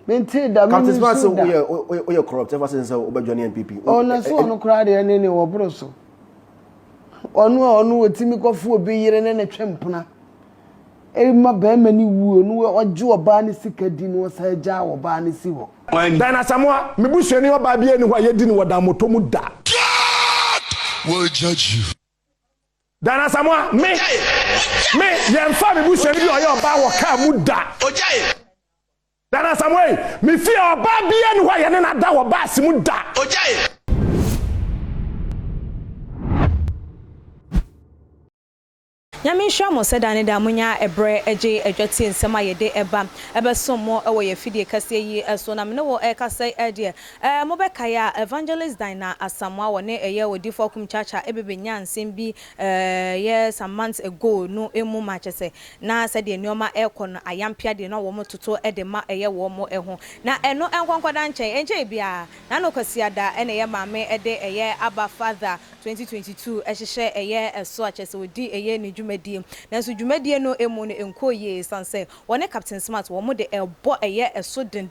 Maintain that Captain Smart so we are corrupt ever since Obajani NPP. Oh, na so no cry the any wo broso. Onu otimi kofo obi yire ne twempna. E ma ba ma ni wuo no oje oba ne sikadi no sa ja oba ne si ho. Dan Asmoah me busuani oba bia ni ho yedi ni woda moto mu da. Will judge you. Dan Asmoah me yemfa me busuani bi oye oba wo ka mu da. Dan Asmoah me fi oba bia ni ho ye ne na da wo ba si mu da. Nyame hwamo sedane da munya ebre eje edwati nsema yede eba ebesomo ewo ye fidie kase yi eso na mene wo ekase ede mo beka ya evangelist Dina Asmoah wone eye wodi fokum chacha ebebenya nsem bi ye some months ago no emu ma chese na sede nioma ekon ayampia de na wo mototo ede ma eye wo mo eho na eno enkonkoda nchen enche bia na no kwasia da ene ye maame ede eye aba father 2022 ehye eye eso achese wodi eye ni dwumadie nanso dwumadie no emu no enkoye sanse wone Captain Smart wo mo de ebo eye eso den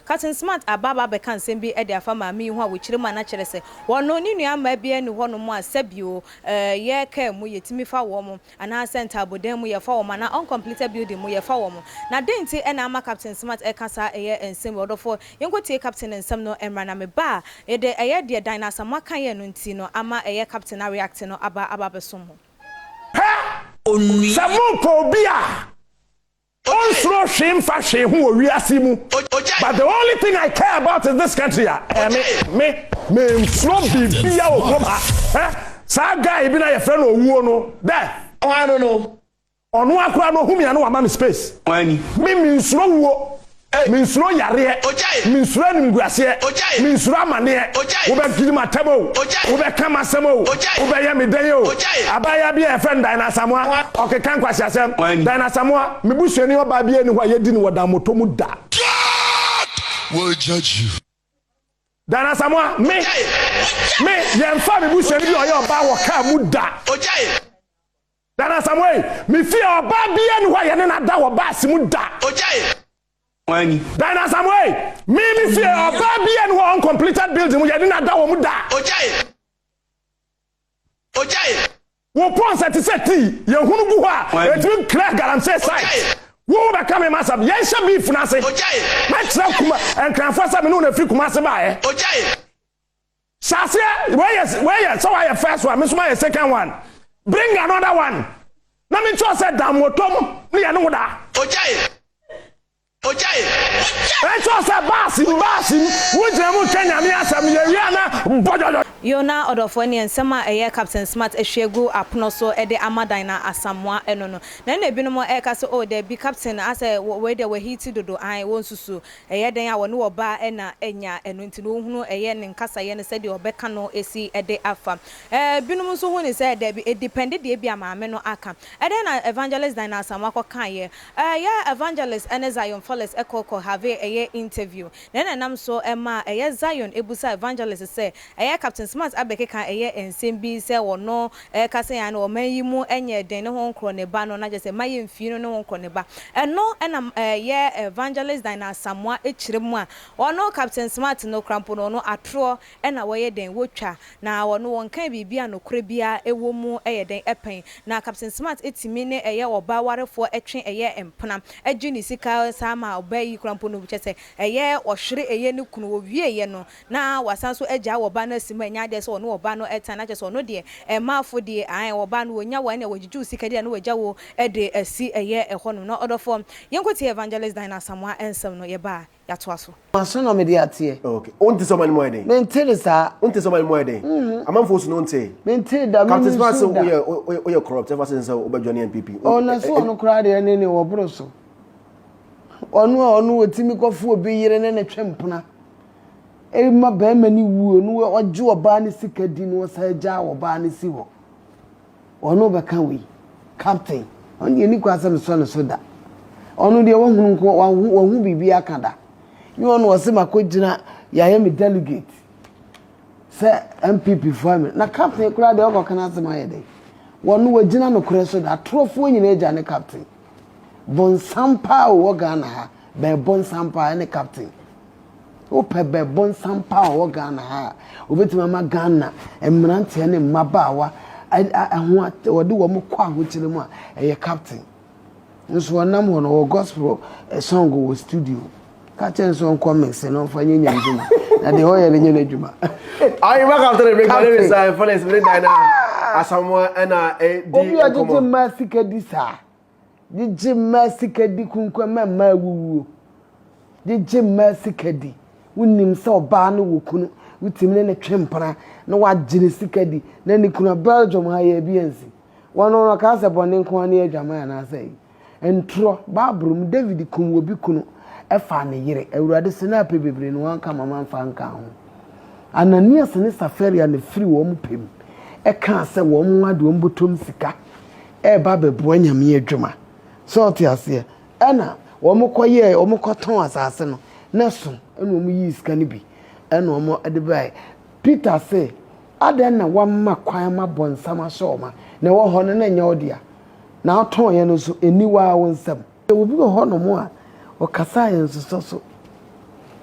Captain Smart ababa be kan sembi e de afa maami ho a wo kirema na kire se wono ni nua ma bia ni ho no mo asabio ye ka mu yetimi fa wo mo ana center abodan mu ye fa wo ma na uncompleted building mu ye fa wo mo na denti e na ama Captain Smart e kasa eye ensem wodofo yenkotie Captain ensem no emra na me ba e de eye de Dina Asmoah kan ye no nti no ama eye Captain na react no aba besom ho Samu pobia. Also shame fashion who we asimu. But the only thing I care about is this country. Me from bibia okoma. Sa guy bi na your friend owu no. There. Oh, I don't know. Onu akura no humi anu ama me space. Wani. Me nsuro wo. Me nsuro yare. Me nsuro nimguase. Me nsuro amane. Wo be gidi matabo. Wo be kama semo. Wo be ya me dan yo. Abaya bi e friend Dina Asmoah. Okay kan kwasi asem. Dina Asmoah me busuani oba bi eni ho yedi ni woda moto mu da. Will judge you. Dina Asmoah me yemfa me busuani bi oye oba wo ka mu da. Dina Asmoah me fi oba bi eni ho ye ne na da wo ba si mu da. Wani. Dina Asmoah me fi oba bi eni ho uncompleted building mu ye ne na da wo mu da. Wo pon seti ye hunu bu ha etimi clear galamsey side wo be come masab ye hye beef na se ma tra kuma enkranfo sa me no na fi kuma se ba ye sase where so I first one me so my second one bring another one na me cho say dam motom ne ye no da Echo say basi wo jira mu Kenya me asam ye wi ana bojojo Yona odofoni ensema eye Captain Smart ehwegu apno so ede ama Dina Asmoah eno no na na ebi no mo eka so o de bi Captain ase we de we hiti dodo an won susu eye den a woni oba ena enya eno nti no hunu eye ne nkasa ye ne se de obeka no esi ede afa binom so hu ne se de bi depend de bi amaame no aka ede na evangelist Dina Asmoah ko kan ye ya evangelist ene Zion Follows ekoko have eye interview na nam so ema eye Zion ebusa evangelist se eye Captain Smart abeke kan eye ensem bi se wono kase ya na o manyi mu enye den ne ho nkro ne ba no na je se maye mfie no ho nkro ne ba eno ena ye evangelist Dina Asmoah echiremu a wono Captain Smart no krampo no atro ena wo ye den wotwa na wono won kan bibia no kore bia ewo mu eye den epen na Captain Smart etimi ne eye oba warefo etwe eye empena agi ni sika sama obayi krampo no buche se eye ohwere eye ne kunu wo wie ye no na wasanso agya wo ba na sima nya de so no oba no etana che so no de maafo de an oba no onya wa na wagiju sika de na wagya wo ede asi eye eho no no odofo yenkoti evangelist Dina Asmoah ensem no ye ba ya to aso maso no me de atie Okay. Onti so many more day. maintain sa Onti so many more day. Amamfo so no nte. maintain da Captain Smart so we are corrupt ever since Obajani NPP. Oh, na so no cry the any wo broso. Onu otimi kofo obi yire ne twempna. E ma ba ma ni wuo no oje oba ne sikadi no sa ja oba ne si ho. Onu be kan wi. Captain. On ye ni kwasem so no so da. Onu de wo hunu ko wo hu bibi akada. Ni onu wo se makogina ya ye me delegate. Se MPP family. Na captain kura de o kana asema ye dey. Wonu wagina no kure so da trofo nyina eja ne captain. Bon sampa wo Ghana ha be bon sampa any captain ope be bon sampa o Ghana ha obetima ma Ghana emrante ne mabaawa ho wode wo mo kwa ho kire mu a eye captain nso wonam ho no gospel song wo studio ka chen so comments no fa nyanya nduma na de ho ye nyanya nduma ayi ma captain break my name is Foles Blade Dina Asmoah na obi ajije ma sikadi sa jije ma sikadi kunkwa ma wuwu jije ma sikadi wonim se oba no wokunu wutimne ne twempara na wagire sikadi na ni kuna Belgium ha ye biensi wono no ka se bone nko na adwama na sai entro babrum David kun wobi kunu efa ne yire awurade sena pe bebre no wanka mama mfa nka ho Ananias ne Safaria ne free wo mu pem eka se wo mu ade wo mbotom sika ba bebo anyame adwuma so te ase ena wo mu koye wo mu koton asase no na so ena wo mu yi sika ne bi ena wo mu ade bai Peter say aden na wamma kwan ma bonsama so ma na wo ho no na nya odia na aton ye no so eniwa wo nsam wo bi ho no mo a o kasa ye so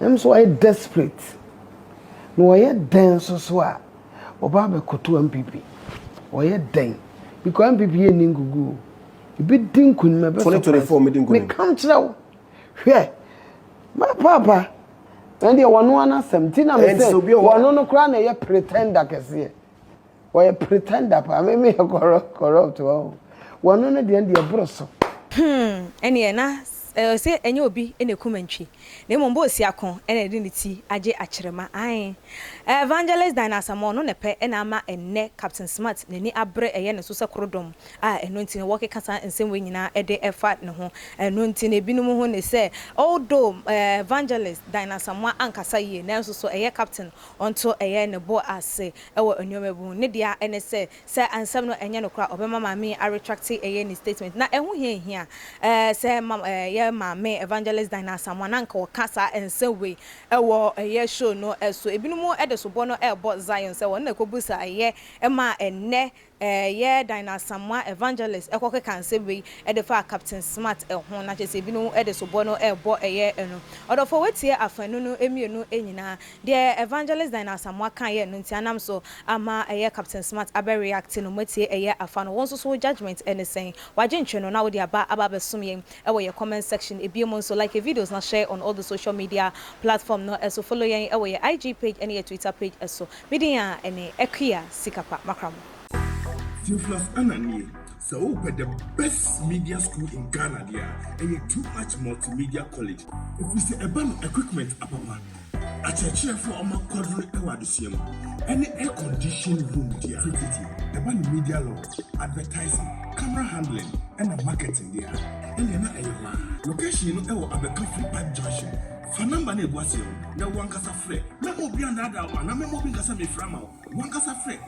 em so I desperate no ye den so a oba be koto MPP o ye den because MPP ye ningugu ibi dinkun me be 2024 me dinkun me come tell hwe my papa and the one asem na me say one no kra na ye pretender kese o ye pretender pa me corrupt one no de e broso ene na say enye obi ene kumantwi na mombo osiakon ene de ne ti age akyerema an evangelist Dina Asmoah no ne pe ena ama enne Captain Smart nani abre eye ne so se krodom eno ntine wo kekasa nsem we nyina ede efa ne ho eno ntine binum ho ne se although evangelist Dina Asmoah ankasa ye na so eye captain onto eye ne bo ase ewo enyomabu ne dia ene se ansem no enye no kra obema mame a retract eye ne statement na eho hia se ye mame evangelist Dina Asmoah na nka okasa ensewe ewo eye show no eso ebinum ede so bono ebo Zion se won na kobusa ye ema enne ye Dina Asmoah evangelist ekoke kansebe ede fa Captain Smart ehon na chese binu ede so bono ebo eye eno odofo wetie afanu no emienu enyina de evangelist Dina Asmoah kan ye no ntianam so ama eye Captain Smart abe react no matie eye afanu won so judgment anything waje ntwe no na wo de aba besum ye ewo ye comment section ebiemo so like videos na share on all the social media platform no so follow ye ewo ye IG page and your Twitter page so media ene ekia sikapa makram Theophilus Anani, so open the best media school in Ghana there, and a too much multimedia college. If we say a band equipment ababa, a church for a quadri ewadisium, any air conditioned room there, a band media law, advertising, camera handling, and a marketing there. And then a location or a coffee pipe junction. For number ne boasio, no one casa free. No more beyond that, and I'm moving casa me from one casa free.